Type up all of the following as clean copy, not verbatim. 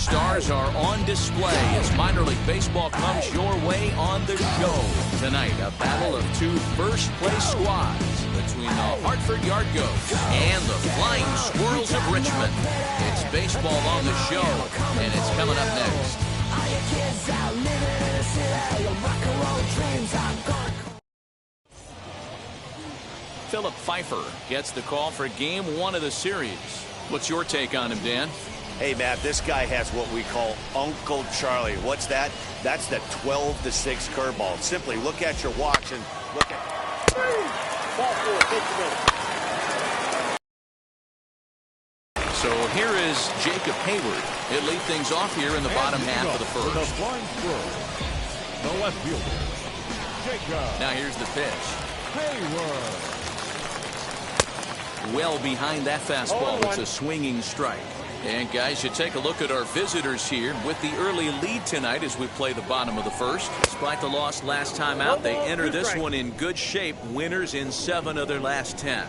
superstars are on display as minor league baseball comes your way on the show. Tonight, a battle of two first-place squads between the Hartford Yard Goats and the Flying Squirrels of Richmond. It's baseball on the show, and it's coming up next. Philip Pfeiffer gets the call for game one of the series. What's your take on him, Dan? Hey, Matt, this guy has what we call Uncle Charlie. What's that? That's the 12-6 curveball. Simply look at your watch and look at... Ball four, 50 minutes. So here is Jacob Hayward. He'll lead things off here in the bottom half of the first. The flying squirrel, the left fielder, Jacob. Now here's the pitch. Hayward. Well behind that fastball. It's a swinging strike. And guys, you take a look at our visitors here with the early lead tonight as we play the bottom of the first. Despite the loss last time out, they enter this one in good shape. Winners in 7 of their last 10.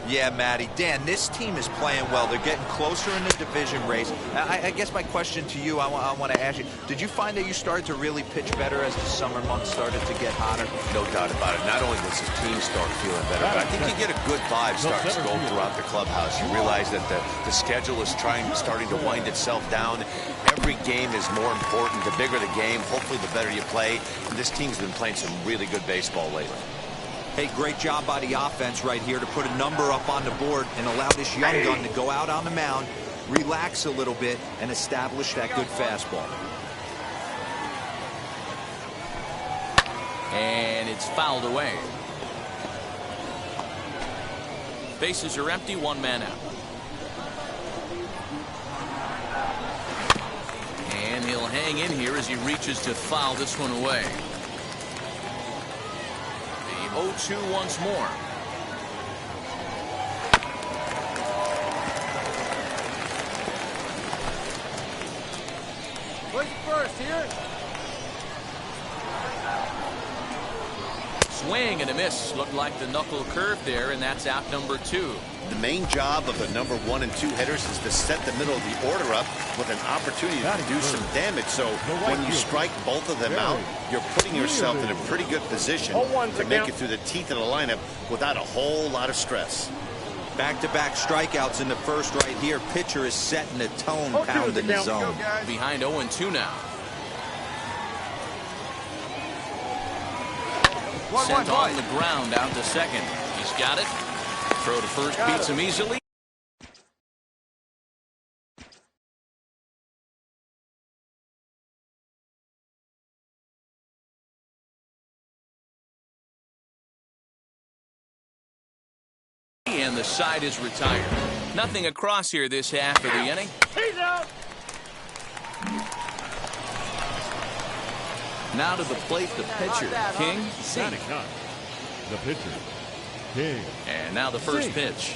Yeah, Matty. Dan, this team is playing well. They're getting closer in the division race. I guess my question to you, I want to ask you, did you find that you started to really pitch better as the summer months started to get hotter? No doubt about it. Not only does his team start feeling better, but I think you get a good vibe starting to go throughout the clubhouse. You realize that the schedule is starting to wind itself down. Every game is more important. The bigger the game, hopefully the better you play. And this team's been playing some really good baseball lately. Hey, great job by the offense right here to put a number up on the board and allow this young gun to go out on the mound, relax a little bit, and establish that good fastball. And it's fouled away. Bases are empty, 1 man out. And he'll hang in here as he reaches to foul this one away. 0-2 once more. Where's the first here? Swing and a miss. Looked like the knuckle curve there, and that's out number 2. The main job of the number 1 and 2 hitters is to set the middle of the order up with an opportunity to do some damage. So when you strike both of them out, you're putting yourself in a pretty good position to make it through the teeth of the lineup without a whole lot of stress. Back-to-back strikeouts in the first right here. Pitcher is setting the tone, pounding the zone. Behind 0-2 now. Sent on the ground out to second. He's got it. Throw to first beats him easily. And the side is retired. Nothing across here this half of the inning. He's out. Now to the plate, the pitcher, King. Batting ninth, the pitcher, King. And now the first pitch.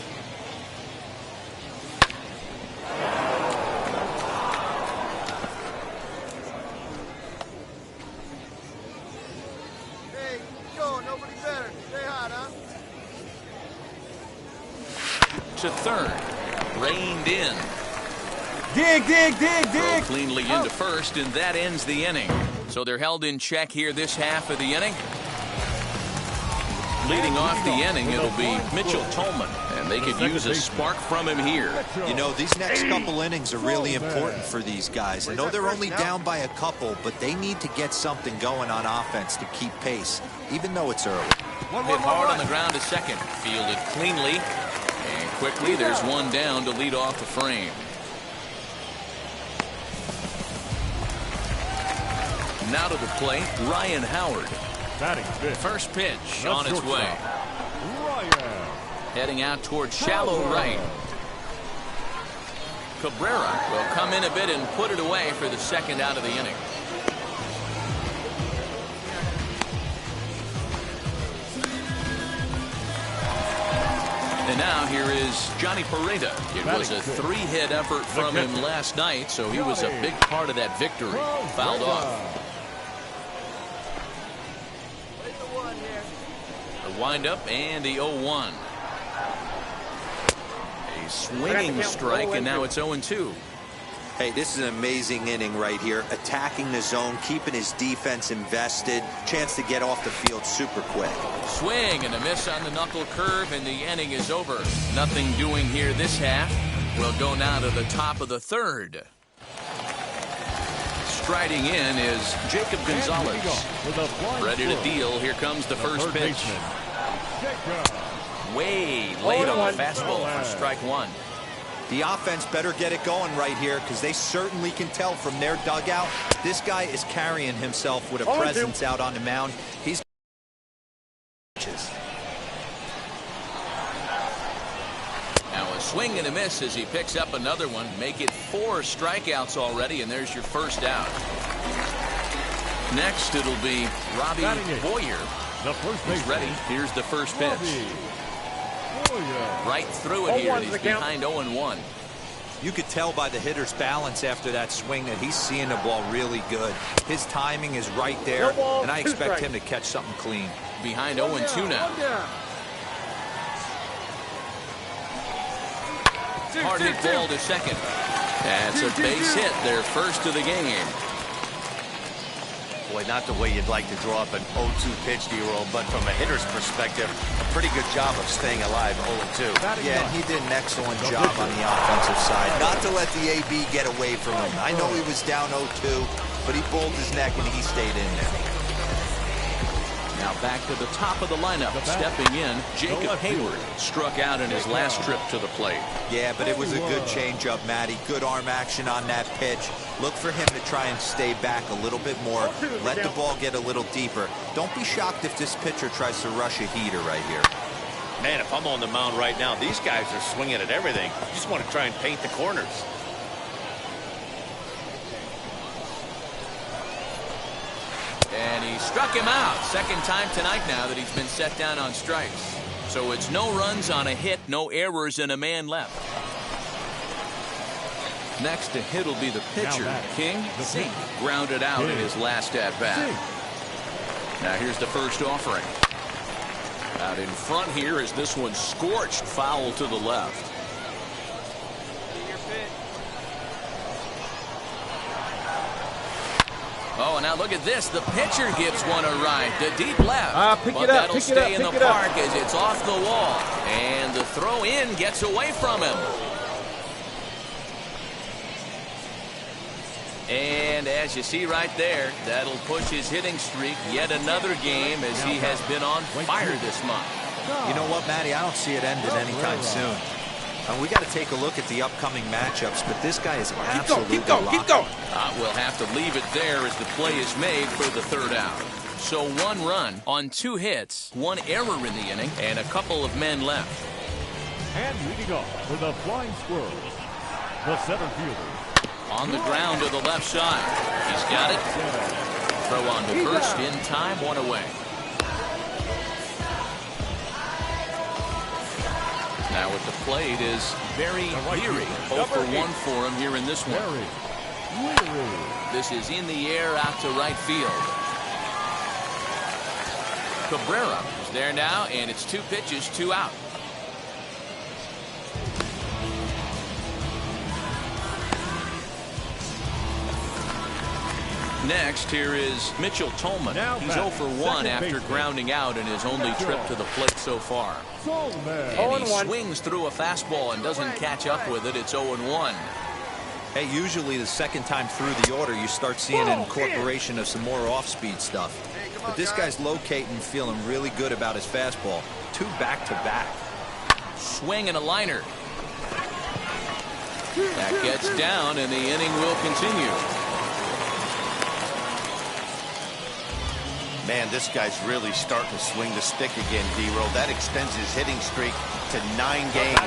Hey, go. Nobody better. Stay hot, huh? To third. Reined in. Dig. Throw cleanly into first, and that ends the inning. So they're held in check here this half of the inning. Leading off the inning, it'll be Mitchell Tolman, and they could use a spark from him here. You know, these next couple innings are really important for these guys. I know they're only down by a couple, but they need to get something going on offense to keep pace, even though it's early. Hit hard on the ground to second. Fielded cleanly. And quickly, there's one down to lead off the frame. Now to the plate, Ryan Howard. Batting fifth. First pitch on its way. Ryan. Heading out towards shallow right. Cabrera will come in a bit and put it away for the second out of the inning. And now here is Johnny Pareda. It was a 3-hit effort from him last night, so he was a big part of that victory. Fouled off. The windup and the 0-1. A swinging strike, and now it's 0-2. Hey, this is an amazing inning right here. Attacking the zone, keeping his defense invested. Chance to get off the field super quick. Swing and a miss on the knuckle curve, and the inning is over. Nothing doing here this half. We'll go now to the top of the third. Striding in is Jacob Gonzalez. Ready to deal. Here comes the first pitch. Way late on the fastball for strike one. The offense better get it going right here, because they certainly can tell from their dugout this guy is carrying himself with a presence out on the mound. He's now a swing and a miss as he picks up another one. Make it 4 strikeouts already, and there's your first out. Next it'll be Robbie Boyer. He's ready. Here's the first pitch. Right through it here. He's behind 0-1. You could tell by the hitter's balance after that swing that he's seeing the ball really good. His timing is right there, and I expect him to catch something clean. Behind 0-2 now. Hard hit ball to second. That's a base hit, their first of the game. Boy, not the way you'd like to draw up an 0-2 pitch, D-roll, but from a hitter's perspective, a pretty good job of staying alive 0-2. Yeah, and he did an excellent job on the offensive side. Not to let the AB get away from him. I know he was down 0-2, but he pulled his neck and he stayed in there. Now back to the top of the lineup. Stepping in, Jacob Hayward struck out in his last trip to the plate. Yeah, but it was a good changeup, Matty. Good arm action on that pitch. Look for him to try and stay back a little bit more. Let the ball get a little deeper. Don't be shocked if this pitcher tries to rush a heater right here. Man, if I'm on the mound right now, these guys are swinging at everything. You just want to try and paint the corners. And he struck him out. Second time tonight now that he's been set down on strikes. So it's no runs on a hit, no errors, and a man left. Next to hit will be the pitcher, King. Grounded out in his last at-bat. Now here's the first offering. Out in front here is this one scorched foul to the left. Oh, and now look at this. The pitcher gives one a ride to deep left. But that'll stay in the park as it's off the wall. And the throw in gets away from him. And as you see right there, that'll push his hitting streak yet another game as he has been on fire this month. You know what, Matty? I don't see it ending anytime soon. We got to take a look at the upcoming matchups, but this guy is absolutely Keep going. We'll have to leave it there as the play is made for the third out. So 1 run on 2 hits, 1 error in the inning, and a couple of men left. And leading off for the Flying Squirrels, the center fielder. On the ground to the left side. He's got it. Throw on to first in time, 1 away. Now at the plate is Barry Leary. 0 for 1 for him here in this one. This is in the air out to right field. Cabrera is there now, and it's 2 pitches, 2 out. Next, here is Mitchell Tolman. He's 0 for 1 after grounding out in his only trip to the plate so far. And he swings through a fastball and doesn't catch up with it. It's 0-1. Hey, usually the second time through the order, you start seeing an incorporation of some more off-speed stuff. But this guy's locating, feeling really good about his fastball. 2 back-to-back. Swing and a liner. That gets down, and the inning will continue. Man, this guy's really starting to swing the stick again, D-roll. That extends his hitting streak to 9 games.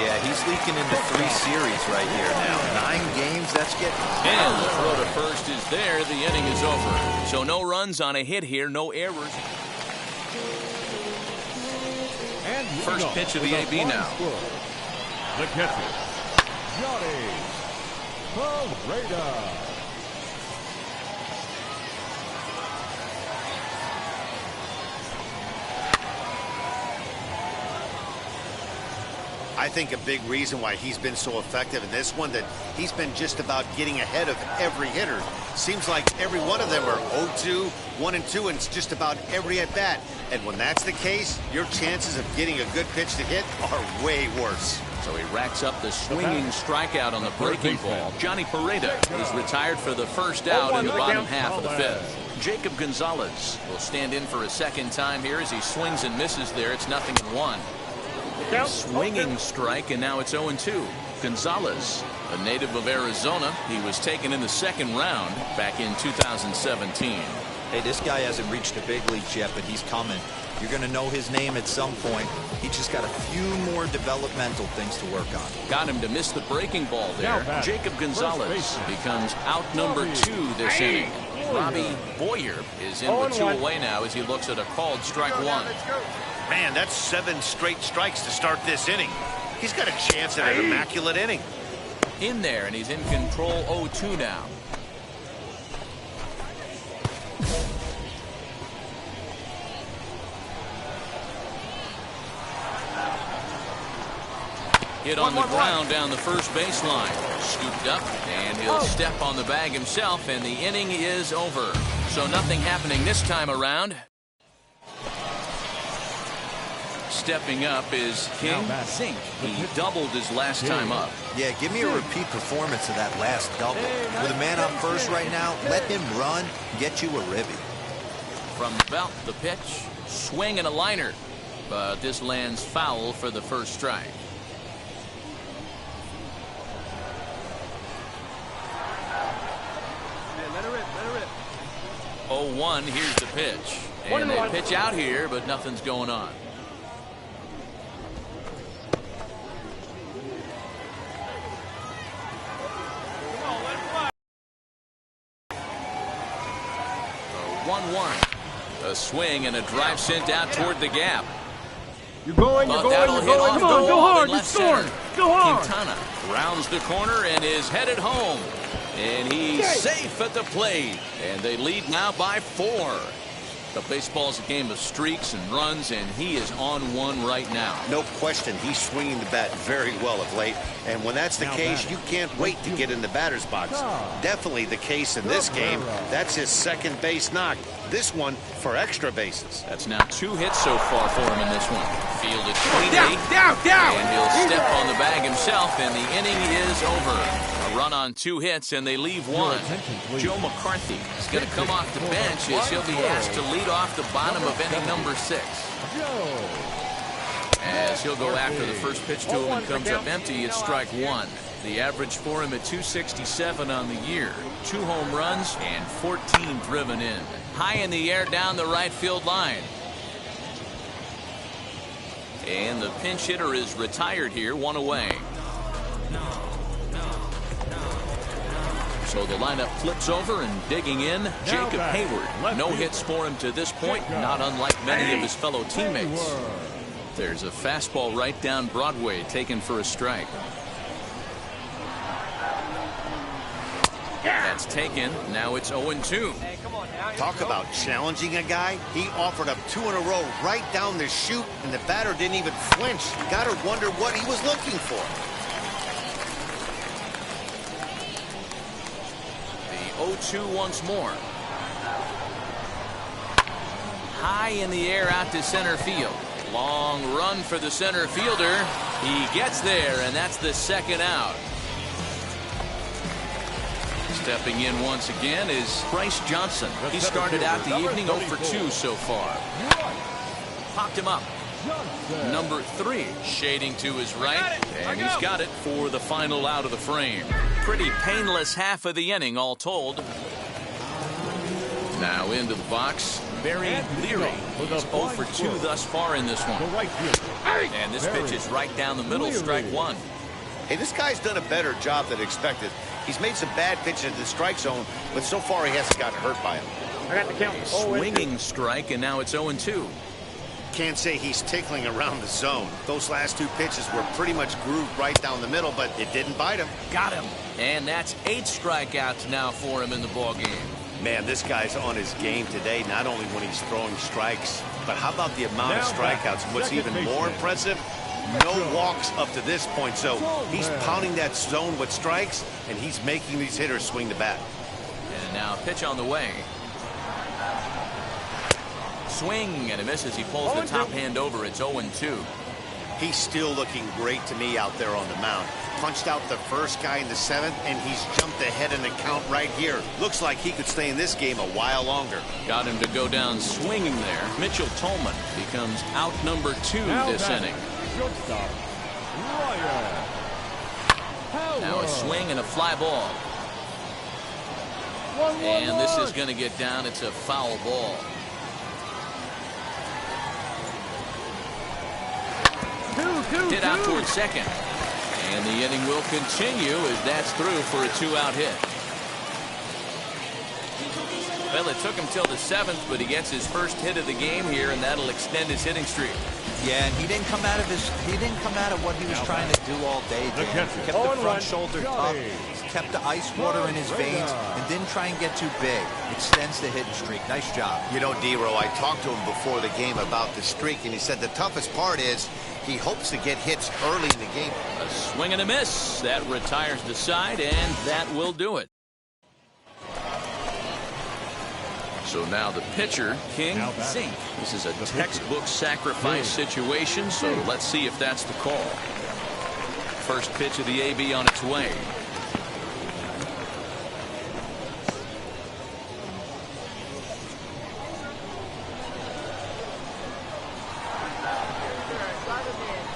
Yeah, he's leaking into 3 series right here now. 9 games, that's getting... And the throw to first is there. The inning is over. So no runs on a hit here, no errors. And first pitch of the AB now. The catcher, Johnny Cabrera. I think a big reason why he's been so effective in this one, that he's been just about getting ahead of every hitter. Seems like every one of them are 0-2, 1-2, and it's just about every at-bat. And when that's the case, your chances of getting a good pitch to hit are way worse. So he racks up the swinging strikeout on the breaking ball. Johnny Pareda is retired for the first out in the bottom half of the fifth. Jacob Gonzalez will stand in for a second time here as he swings and misses there. It's 0-1. Swinging strike, and now it's 0-2. Gonzalez, a native of Arizona. He was taken in the second round back in 2017. Hey, this guy hasn't reached the big leagues yet, but he's coming. You're going to know his name at some point. He just got a few more developmental things to work on. Got him to miss the breaking ball there. Jacob Gonzalez becomes out number 2 this inning. Robbie Boyer is in with 2 away now as he looks at a called strike 1. Man, that's 7 straight strikes to start this inning. He's got a chance at an immaculate inning. In there, and he's in control 0-2 now. Hit on the ground down the first baseline. Scooped up, and he'll step on the bag himself, and the inning is over. So nothing happening this time around. Stepping up is King Zink. He doubled his last time up. Yeah, give me a repeat performance of that last double. With a man on first right now, let him run, get you a ribby. From the belt, the pitch, swing and a liner. But this lands foul for the first strike. Let her rip, let her rip. 0-1, here's the pitch. And they pitch out here, but nothing's going on. A swing and a drive sent out toward the gap. You're going, Come on, go hard, you score. Go hard. Quintana rounds the corner and is headed home. And he's safe at the plate. And they lead now by 4. The baseball's a game of streaks and runs, and he is on one right now. No question, he's swinging the bat very well of late. And when that's the case, you can't wait to get in the batter's box. Definitely the case in this game. That's his second base knock. This one for extra bases. That's now 2 hits so far for him in this one. Fielded cleanly. And he'll step on the bag himself, and the inning is over. A run on 2 hits, and they leave 1. Joe McCarthy is going to come off the bench as he'll be asked to lead off the bottom of inning number 6. As he'll go after the first pitch to him and comes up empty, it's strike 1. The average for him at 267 on the year. 2 home runs and 14 driven in. High in the air down the right field line. And the pinch hitter is retired here, 1 away. So the lineup flips over, and digging in, Jacob Hayward. No hits for him to this point, not unlike many of his fellow teammates. There's a fastball right down Broadway taken for a strike. That's taken. Now it's 0-2. Talk about challenging a guy. He offered up 2 in a row right down the chute, and the batter didn't even flinch. Gotta wonder what he was looking for. The 0-2 once more. High in the air out to center field. Long run for the center fielder. He gets there, and that's the second out. Stepping in once again is Bryce Johnson. He started out the evening 0 for 2 so far. Popped him up. Number 3 shading to his right, and he's got it for the final out of the frame. Pretty painless half of the inning all told. Now into the box, Barry Leary. He's 0 for 2 thus far in this one. And this pitch is right down the middle, strike 1. Hey, this guy's done a better job than expected. He's made some bad pitches in the strike zone, but so far he hasn't gotten hurt by him. I got the count. Swinging strike, and now it's 0-2. Can't say he's tickling around the zone. Those last 2 pitches were pretty much grooved right down the middle, but it didn't bite him. Got him. And that's 8 strikeouts now for him in the ballgame. Man, this guy's on his game today, not only when he's throwing strikes, but how about the amount of strikeouts? What's even more impressive, No walks up to this point, so he's pounding that zone with strikes, and he's making these hitters swing the bat. And now pitch on the way. Swing, and it misses. He pulls the top hand over. It's 0-2. He's still looking great to me out there on the mound. Punched out the first guy in the 7th, and he's jumped ahead in the count right here. Looks like he could stay in this game a while longer. Got him to go down swinging there. Mitchell Tolman becomes out number 2 this inning. Shortstop, Ryan. Now a swing and a fly ball. And this is going to get down. It's a foul ball. Hit out towards second. And the inning will continue as that's through for a 2-out hit. Well, it took him till the 7th, but he gets his first hit of the game here, and that'll extend his hitting streak. Yeah, and he didn't come out of what he was trying to do all day, Dan. He kept the front shoulder up, kept the ice water in his veins, and didn't try and get too big. Extends the hitting streak. Nice job. You know, D-Row, I talked to him before the game about the streak, and he said the toughest part is he hopes to get hits early in the game. A swing and a miss. That retires the side, and that will do it. So now the pitcher, King Zink. This is a textbook sacrifice situation, so let's see if that's the call. First pitch of the AB on its way.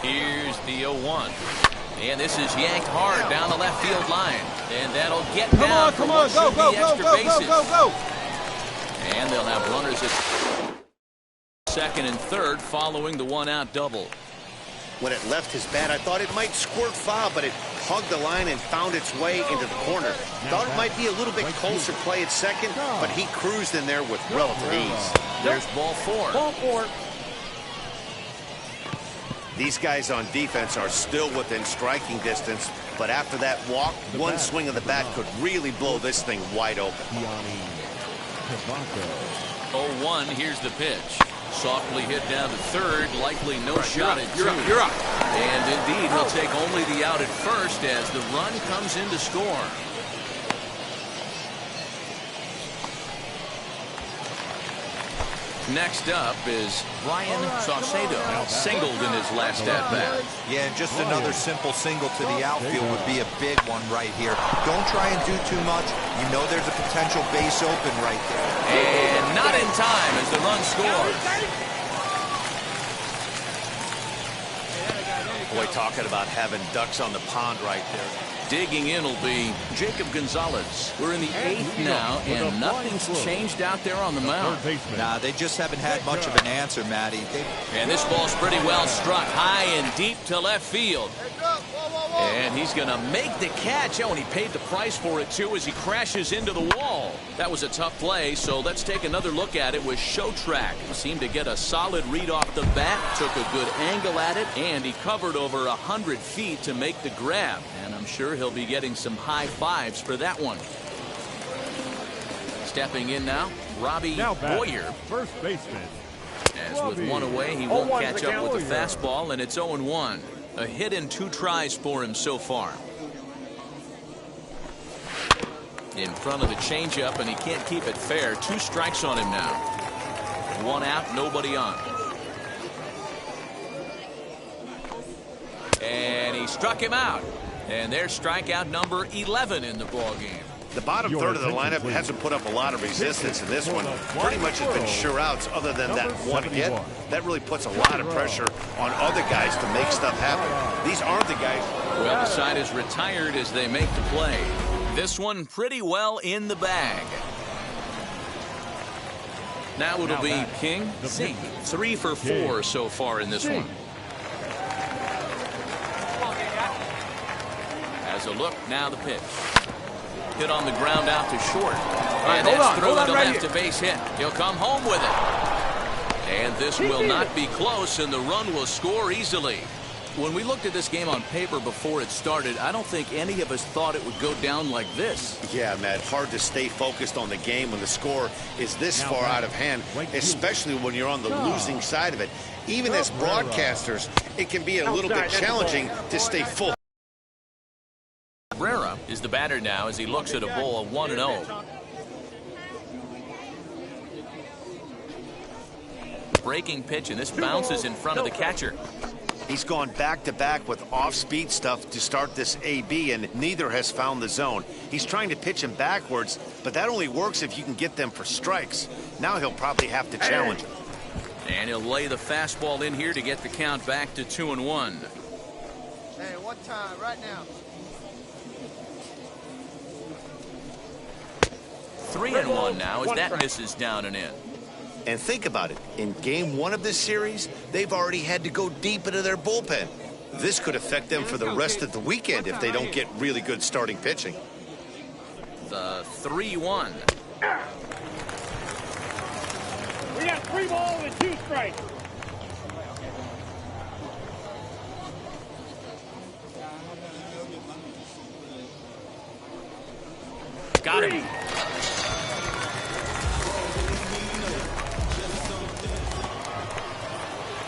Here's the 0-1. And this is yanked hard down the left field line. And that'll get down for what should be extra bases. And they'll have runners at second and third following the 1-out double. When it left his bat, I thought it might squirt foul, but it hugged the line and found its way into the corner. Thought it might be a little bit closer play at second, but he cruised in there with relative ease. There's ball 4. Ball 4. These guys on defense are still within striking distance, but after that walk, one swing of the bat could really blow this thing wide open. 0-1, here's the pitch. Softly hit down to third, likely no shot at 2. You're up. And indeed, he'll take only the out at first as the run comes in to score. Next up is Brian Saucedo, singled in his last at-bat. Yeah, just another simple single to the outfield would be a big one right here. Don't try and do too much. You know there's a potential base open right there. And not in time as the run scores. Boy, talking about having ducks on the pond right there. Digging in will be Jacob Gonzalez. We're in the 8th now, and nothing's changed out there on the mound. Nah, they just haven't had much of an answer, Matty. And this ball's pretty well struck high and deep to left field. And he's going to make the catch. Oh, and he paid the price for it, too, as he crashes into the wall. That was a tough play, so let's take another look at it with Show Track. He seemed to get a solid read off the bat, took a good angle at it, and he covered over 100 feet to make the grab. And I'm sure he'll be getting some high fives for that one. Stepping in now, Robbie Boyer. First baseman. As with one away, he won't catch up with the fastball, and it's 0-1. A hit and 2 tries for him so far. In front of the changeup, and he can't keep it fair. 2 strikes on him now. 1 out, nobody on. And he struck him out. And there's strikeout number 11 in the ballgame. The bottom third of the lineup hasn't put up a lot of resistance in this one. Pretty much has been sure outs other than that one hit. That really puts a lot of pressure on other guys to make stuff happen. These aren't the guys. Well, the side is retired as they make the play. This one pretty well in the bag. Now it'll be King Zink. 3 for 4 so far in this one. As a look, now the pitch. Hit on the ground out to short. And that's thrown to left, a base hit. He'll come home with it. And this will not be close, and the run will score easily. When we looked at this game on paper before it started, I don't think any of us thought it would go down like this. Yeah, Matt, hard to stay focused on the game when the score is this far out of hand, especially when you're on the losing side of it. Even as broadcasters, it can be a little bit challenging to stay full. Cabrera is the batter now as he looks at a bowl of 1-0. Breaking pitch, and this bounces in front of the catcher. He's gone back-to-back with off-speed stuff to start this AB, and neither has found the zone. He's trying to pitch him backwards, but that only works if you can get them for strikes. Now he'll probably have to challenge him. And he'll lay the fastball in here to get the count back to 2-1. Hey, one time, right now. 3-1 now as that misses down and in. And think about it. In game 1 of this series, they've already had to go deep into their bullpen. This could affect them for the rest of the weekend if they don't get really good starting pitching. The 3-1. We got 3 balls and 2 strikes. Got him.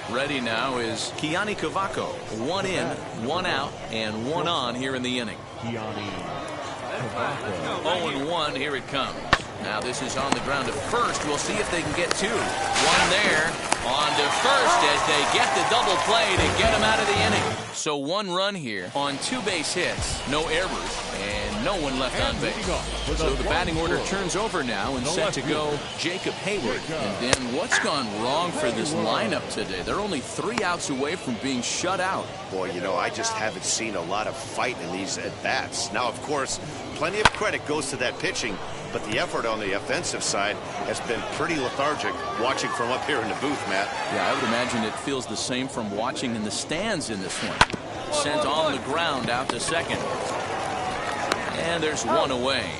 Ready now is Kiani Cavaco. 1 in, 1 out, and 1 on here in the inning. 0-1, here it comes. Now this is on the ground to first. We'll see if they can get 2. 1 there. On to first as they get the double play to get him out of the inning. So 1 run here on 2 base hits, no errors, and no one left on base. So the batting order turns over now and set to go Jacob Hayward. And then what's gone wrong for this lineup today? They're only 3 outs away from being shut out. Boy, you know, I just haven't seen a lot of fight in these at-bats. Now, of course, plenty of credit goes to that pitching, but the effort on the offensive side has been pretty lethargic watching from up here in the booth, Matt. Yeah, I would imagine it feels the same from watching in the stands in this one. Sent on the ground out to second. And there's 1 away.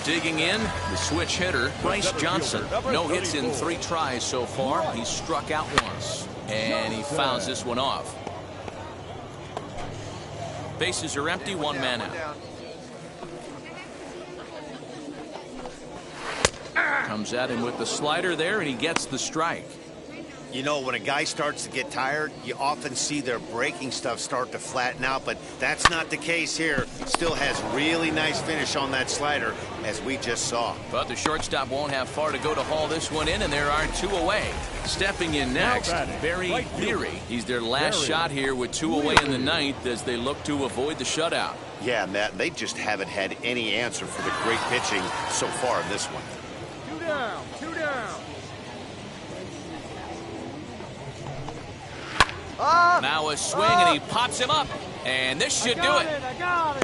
Digging in, the switch hitter, Bryce Johnson. No hits in 3 tries so far. He's struck out once. And he fouls this one off. Bases are empty, 1 man out. Comes at him with the slider there, and he gets the strike. You know, when a guy starts to get tired, you often see their breaking stuff start to flatten out, but that's not the case here. Still has really nice finish on that slider, as we just saw. But the shortstop won't have far to go to haul this one in, and there are 2 away. Stepping in next, Barry Leary. He's their last shot here with 2 away in the 9th as they look to avoid the shutout. Yeah, Matt, they just haven't had any answer for the great pitching so far in this one. 2 down, 2 down. Now a swing, and he pops him up. And this should do it.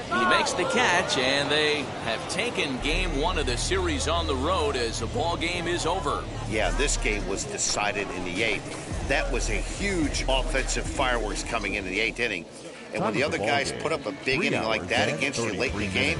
He makes the catch, and they have taken game 1 of the series on the road as the ball game is over. Yeah, this game was decided in the 8th. That was a huge offensive fireworks coming into the 8th inning. And when the other guys put up a big inning like that against you late in the game,